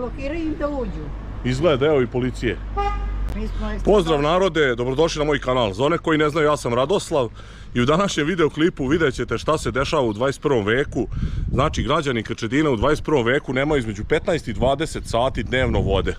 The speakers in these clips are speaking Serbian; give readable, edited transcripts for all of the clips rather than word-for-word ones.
blokiraju im da uđu. Izgleda, evo i policije. Pozdrav narode, dobrodošli na moj kanal. Za one koji ne znaju, ja sam Radoslav i u današnjem videoklipu vidjet ćete šta se dešava u 21. veku. Znači, građani Krčedina u 21. veku nemaju između 15 i 20 sati dnevno vode.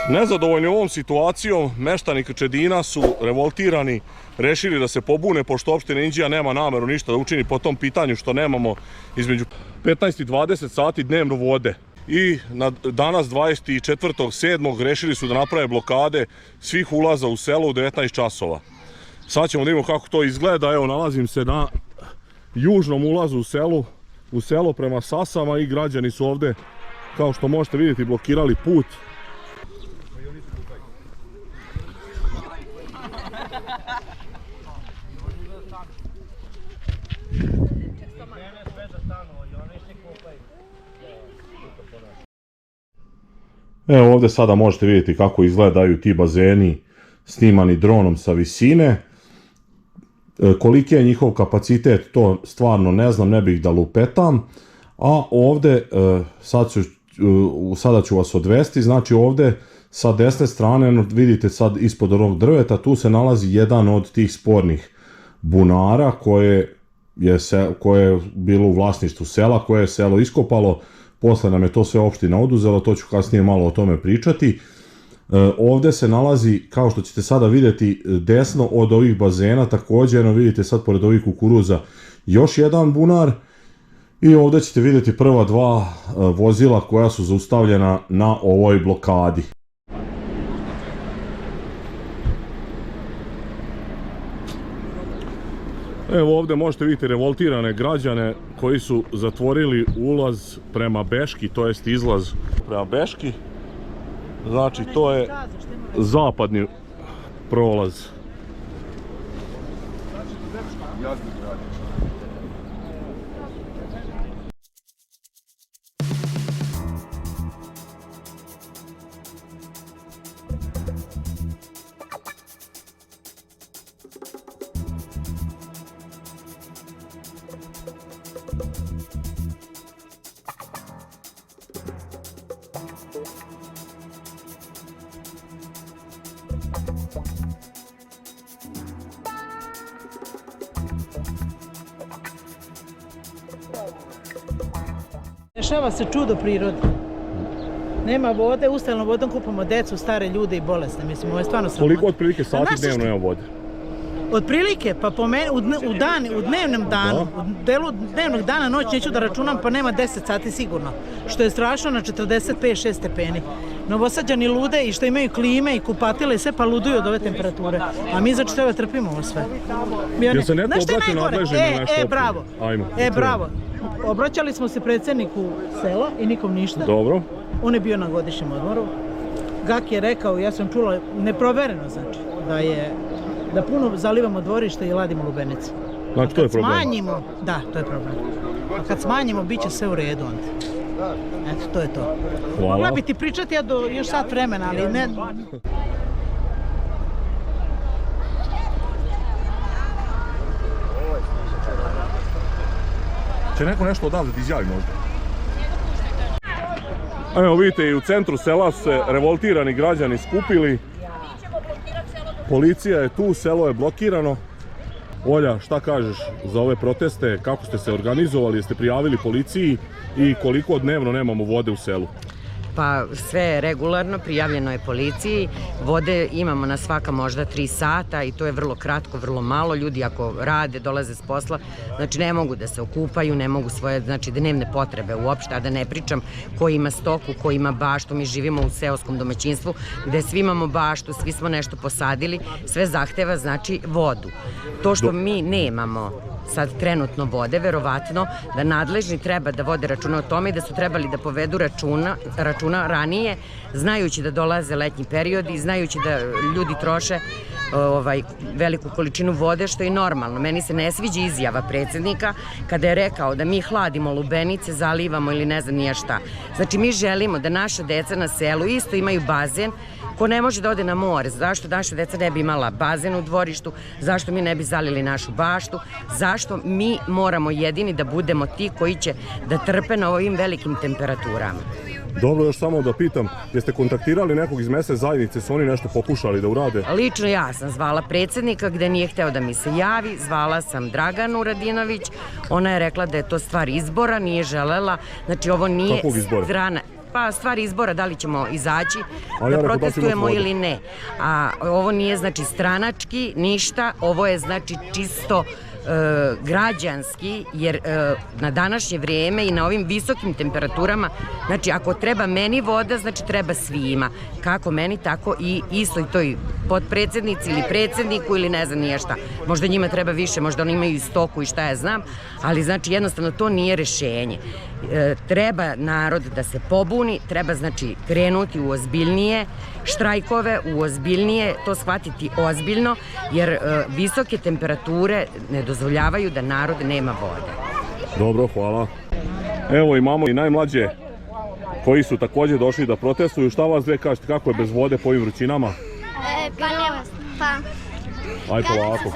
Nezadovoljni ovom situacijom, meštani Krčedina su revoltirani, rešili da se pobune, pošto opština Inđija nema nameru ništa da učini po tom pitanju, što nemamo između 15 i 20 sati dnevno vode. I danas 24.7. rešili su da naprave blokade svih ulaza u selo u 19 časova. Sad ćemo da vidimo kako to izgleda. Evo, nalazim se na južnom ulazu u selo prema Sasama i građani su ovde, kao što možete vidjeti, blokirali put. Evo ovdje sada možete vidjeti kako izgledaju ti bazeni snimani dronom sa visine. Koliki je njihov kapacitet, to stvarno ne znam, ne bih da lupetam. A ovdje, sada ću vas odvesti, znači ovdje sa desne strane, vidite sad ispod onog drveta, tu se nalazi jedan od tih spornih bunara koje je bilo u vlasništvu sela, koje je selo iskopalo. Posle nam je to sve opština oduzelo, to ću kasnije malo o tome pričati. Ovdje se nalazi, kao što ćete sada vidjeti, desno od ovih bazena, također, vidite sad pored ovih kukuruza, još jedan bunar. I ovdje ćete vidjeti prva dva vozila koja su zaustavljena na ovoj blokadi. Evo ovdje možete vidjeti revoltirane građane koji su zatvorili ulaz prema Beški, to jest izlaz prema Beški. Znači to je zapadni prolaz. Dešava se čudo prirode. Nema vode, ustalnom vodom kupamo decu, stare ljude i bolesne. Mislim, ovo je stvarno sramotno. Koliko otprilike sati dnevno nema vode? Otprilike, pa po meni, u dnevnom danu, u delu dnevnog dana, noć neću da računam, pa nema 10 sati sigurno. Što je strašno na 45-6 stepeni. Novosađani lude i što imaju klime i kupatile i sve, pa luduju od ove temperature. A mi znači treba trpimo ovo sve. Jel se neko obraća nadležnim na nešto? Bravo. Bravo. Obraćali smo se predsjedniku sela i nikom ništa. Dobro. On je bio na godišnjem odmoru. Gak je rekao, ja sam čula, neprovereno znači, da puno zalivamo dvorište i ladimo lubenice. Znači to je problem? Smanjimo, da, to je problem. A kad smanjimo, bit će sve u redu onda. Eto, to je to. Hvala. Mogla bi ti pričati ja do još sat vremena, ali ne... Će neko nešto odavde ti izjavi možda? Evo vidite, i u centru sela su se revoltirani građani skupili. Policija je tu, selo je blokirano. Olja, šta kažeš za ove proteste, kako ste se organizovali, jeste prijavili policiji i koliko dnevno nemamo vode u selu? Pa sve je regularno, prijavljeno je policiji, vode imamo na svaka možda 3 sata i to je vrlo kratko, vrlo malo. Ljudi ako rade, dolaze s posla, znači ne mogu da se okupaju, ne mogu svoje, znači dnevne potrebe uopšte, a da ne pričam ko ima stoku, ko ima baštu. Mi živimo u seoskom domaćinstvu gde svi imamo baštu, svi smo nešto posadili, sve zahteva znači vodu. To što mi nemamo sad trenutno vode, verovatno da nadležni treba da vode računa o tome i da su trebali da povedu računa ranije, znajući da dolaze letnji periodi, znajući da ljudi troše veliku količinu vode, što je normalno. Meni se ne sviđa izjava predsjednika kada je rekao da mi hladimo lubenice, zalivamo ili ne znam nije šta. Znači mi želimo da naša deca na selu isto imaju bazen. Ko ne može da ode na more, zašto naša deca ne bi imala bazen u dvorištu, zašto mi ne bi zalili našu baštu, zašto mi moramo jedini da budemo ti koji će da trpe na ovim velikim temperaturama. Dobro, još samo da pitam, jeste kontaktirali nekog iz mesne zajednice, su oni nešto pokušali da urade? Lično ja sam zvala predsjednika gde nije hteo da mi se javi, zvala sam Draganu Radinović, ona je rekla da je to stvar izbora, nije želela, znači ovo nije strana... Pa stvar izbora, da li ćemo izaći da protestujemo ili ne. A ovo nije znači stranački, ništa, ovo je znači čisto građanski, jer na današnje vrijeme i na ovim visokim temperaturama, znači ako treba meni voda, znači treba svima. Kako meni, tako i istoj toj potpredsjednici ili predsjedniku ili ne znam nije šta. Možda njima treba više, možda oni imaju i stoku i šta ja znam, ali znači jednostavno to nije rešenje. Treba narod da se pobuni, treba znači krenuti u ozbiljnije štrajkove, u ozbiljnije, to shvatiti ozbiljno, jer visoke temperature ne dozvoljavaju da narod nema vode. Dobro, hvala. Evo imamo i najmlađe koji su također došli da protestuju. Šta vas dve kažete, kako je bez vode po ovim vrućinama? Aj polako.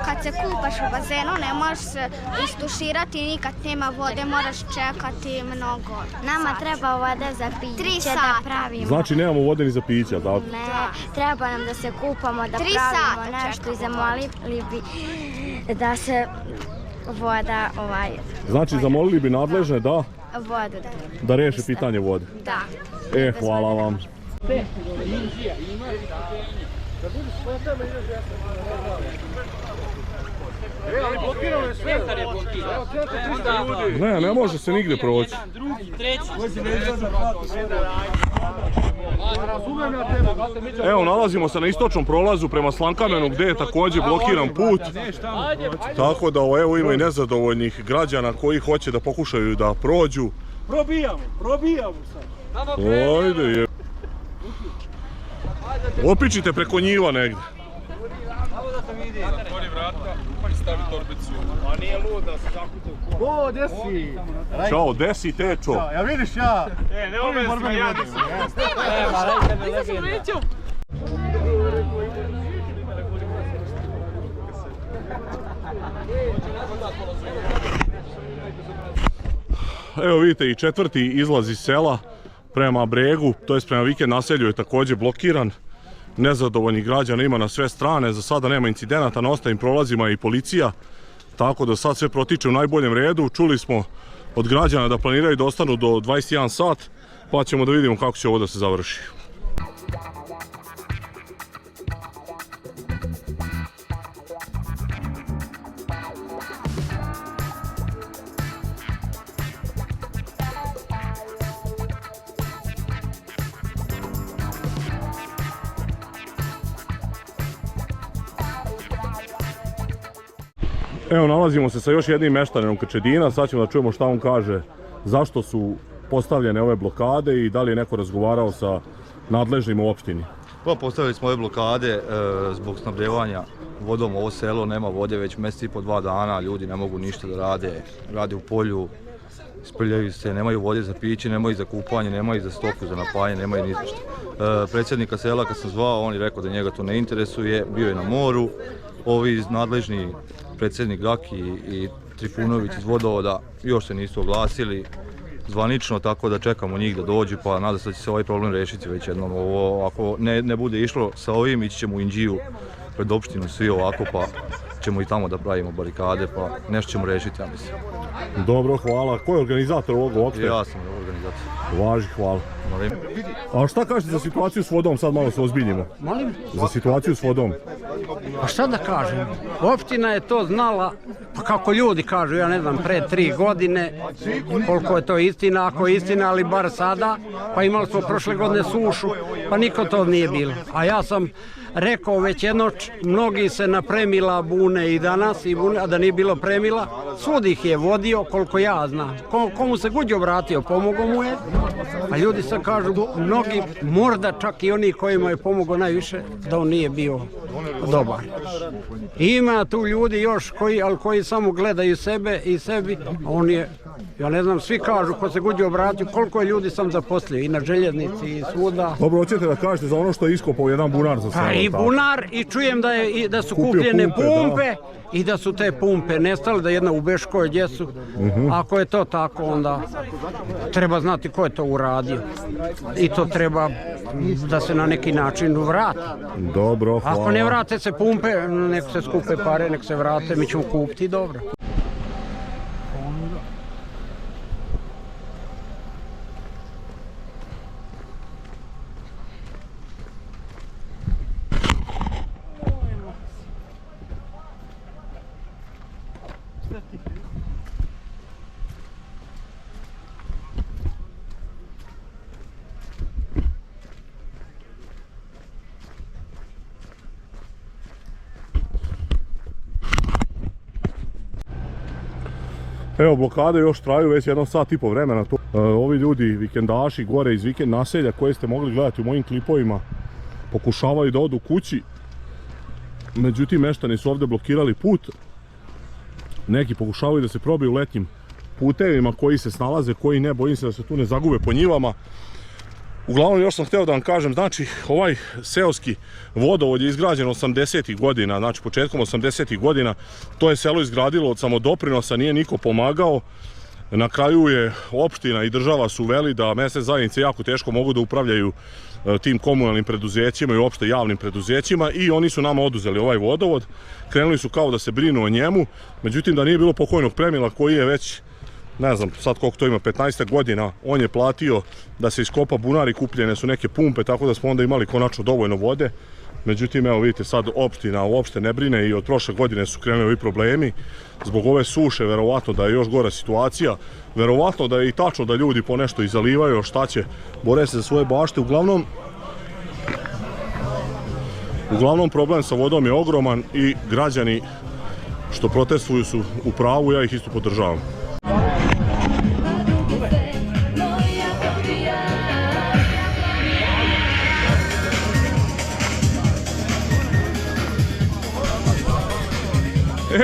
Kad se kupaš u bazenu ne možeš se istuširati, nikad nema vode, moraš čekati mnogo. Nama treba voda za piće da pravimo. Znači nemamo vode ni za piće, tako? Ne, treba nam da se kupamo, da pravimo nešto i zamolili bi da se voda... Znači zamolili bi nadležne da? Vodu da reše pitanje vode? Da. Hvala vam. Ne može se nigde proći. Evo, nalazimo se na istočnom prolazu prema Slankamenu gdje je također blokiran put. Tako da evo ima i nezadovoljnih građana koji hoće da pokušaju da prođu. Probijamo sad. Ajde je. Opičite preko njiva negdje. Samo da te vidi. Otvori vrata, pa i stavi torbicu. A nije lud da se zakuca u kola. O, gdje si? Ćao, gdje si tečo? Ja vidiš ja. Ne umem se, ja nisam. Nisam se vrićao. Evo vidite i četvrti izlaz iz sela prema Bregu, to jest prema vikend naselju je također blokiran. Nezadovoljnih građana ima na sve strane, za sada nema incidenata, na ostalim prolazima i policija, tako da sad sve protiče u najboljem redu. Čuli smo od građana da planiraju da ostanu do 21 sat, pa ćemo da vidimo kako će ovo da se završi. Evo, nalazimo se sa još jednim meštanenom Krčedina, sad ćemo da čujemo šta on kaže, zašto su postavljene ove blokade i da li je neko razgovarao sa nadležnim u opštini. Pa postavili smo ove blokade zbog snabdevanja vodom. Ovo selo nema vode već mjesec i po 2 dana, ljudi ne mogu ništa da rade u polju, isprljaju se, nemaju vode za piće, nemaju za kupanje, nemaju za stoku, za napajanje, nemaju ni ništa. Predsjednika sela kad sam zvao, on je rekao da njega to ne interesuje, bio je na moru. Ovi nadležni predsjednik Gaki i Trifunović iz vodovoda još se nisu oglasili zvanično, tako da čekamo njih da dođu, pa nadam se da će se ovaj problem rešiti već jednom. Ovo, ako ne bude išlo sa ovim, ići ćemo u Inđiju pred opštinu svi ovako, pa ćemo i tamo da pravimo barikade, pa nešto ćemo rešiti, ja mislim. Dobro, hvala. Ko je organizator ovog uopšte? Ja sam organizator. Važi, hvala. A šta kažete za situaciju s vodom, sad malo se ozbiljimo? Molim? Za situaciju s vodom. A šta da kažem? Opština je to znala, pa kako ljudi kažu, ja ne znam, pre 3 godine, koliko je to istina, ako je istina, ali bar sada, pa imali smo prošle godine sušu, pa niko to nije bilo. A ja sam rekao već jednoć, mnogi se na premila bune i danas, a da nije bilo premila, svud ih je vodio, koliko ja znam. Komu se guđe obratio, pomogao mu je, a ljudi se kažu, mnogi, možda čak i oni kojima je pomogao najviše, da on nije bio dobar. Ima tu ljudi još koji samo gledaju sebe i sebi, a on je, ja ne znam, svi kažu ko se guđe obratio, koliko je ljudi sam zaposlio i na željeznici i svuda. Dobro, hoćete da kažete za ono što je iskopao jedan bunar za selo? I bunar, i čujem da su kupljene pumpe i da su te pumpe nestale, da jedna u Beškoj gdje su. Ako je to tako, onda treba znati ko je to uradio. I to treba da se na neki način vrati. Dobro, hvala. Ako ne vrate se pumpe, nek se skupe pare, nek se vrate, mi ćemo kupiti, dobro. Evo, blokade još traju već 1 sat i po vremena. Ovi ljudi, vikendaši, gore iz vikend naselja koje ste mogli gledati u mojim klipovima, pokušavaju da odu kući. Međutim, meštani su ovdje blokirali put. Neki pokušavaju da se probiju letnjim putevima koji se snalaze, koji ne, bojim se da se tu ne zagube po njivama. Uglavnom, još sam htio da vam kažem, znači, ovaj seoski vodovod je izgrađen 80-ih godina, znači početkom 80-ih godina. To je selo izgradilo od samodoprinosa, nije niko pomagao. Na kraju je opština i država su uveli da mesne zajednice jako teško mogu da upravljaju tim komunalnim preduzećima i uopšte javnim preduzećima i oni su nama oduzeli ovaj vodovod. Krenuli su kao da se brinu o njemu, međutim da nije bilo pokojnog premila koji je već, ne znam sad koliko to ima, 15 godina, on je platio da se iskopa bunar i kupljene su neke pumpe, tako da smo onda imali konačno dovoljno vode. Međutim, evo vidite, sad opština uopšte ne brine i od prošle godine su krenuli ovi problemi. Zbog ove suše, verovatno da je još gora situacija, verovatno da je i tačno da ljudi po nešto izalivaju, šta će, bore se za svoje bašte. Uglavnom problem sa vodom je ogroman i građani što protestuju su u pravu, ja ih isto podržavam.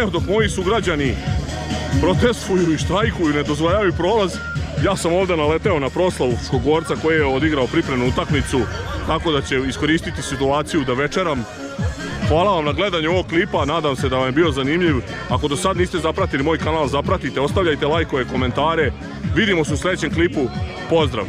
Evo, dok moji sugrađani protestuju i štrajkuju, ne dozvoljavaju prolaz, ja sam ovdje naleteo na proslavu Škogorca koji je odigrao pripremnu utakmicu, tako da će iskoristiti situaciju da večeram. Hvala vam na gledanju ovog klipa, nadam se da vam je bio zanimljiv. Ako do sad niste zapratili moj kanal, zapratite, ostavljajte lajkove, komentare. Vidimo se u sljedećem klipu, pozdrav!